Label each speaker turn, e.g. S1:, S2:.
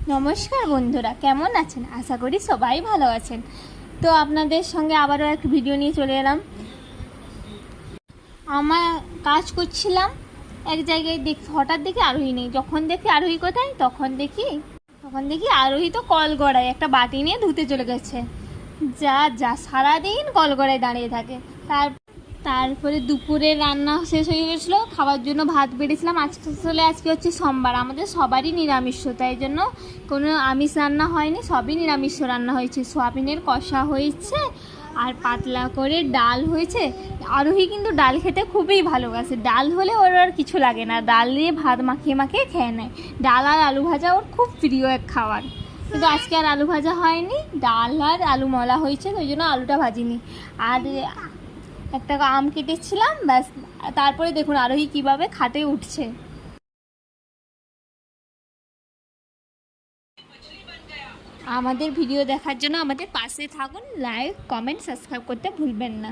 S1: নমস্কার বন্ধুরা, কেমন আছেন? আশা করি সবাই ভালো আছেন। তো আপনাদের সঙ্গে আবারও একটা ভিডিও নিয়ে চলে এলাম। আমার কাজ করছিলাম এক জায়গায়, হঠাৎ দেখি আরোহী নেই। যখন দেখি আরোহী কোথায়, তখন দেখি আরোহী তো কলগড়ায় একটা বাটি নিয়ে ধুতে চলে গেছে। যা যা সারাদিন কলগড়ায় দাঁড়িয়ে থাকে। তারপরে দুপুরে রান্না শেষ হয়ে গেছিলো, খাওয়ার জন্য ভাত বেড়েছিলাম। আজকে হচ্ছে সোমবার, আমাদের সবারই নিরামিষ, তাই জন্য কোনো আমিষ রান্না হয়নি, সবই নিরামিষ রান্না হয়েছে। সোয়াবিনের কষা হয়েছে আর পাতলা করে ডাল হয়েছে। আরোহী কিন্তু ডাল খেতে খুবই ভালোবাসে, ডাল হলে ওর আর কিছু লাগে না, ডাল দিয়ে ভাত মাখিয়ে মাখিয়ে খেয়ে নেয়। ডাল আর আলু ভাজা ওর খুব প্রিয় এক খাবার, কিন্তু আজকে আর আলু ভাজা হয়নি, ডাল আর আলু মলা হয়েছে, ওই জন্য আলুটা ভাজিনি। আর একটা আম কেটেছিলাম, ব্যাস। তারপরে দেখুন আরোহী কিভাবে খাটে উঠছে। আমাদের ভিডিও দেখার জন্য আমাদের পাশে থাকুন, লাইক কমেন্ট সাবস্ক্রাইব করতে ভুলবেন না।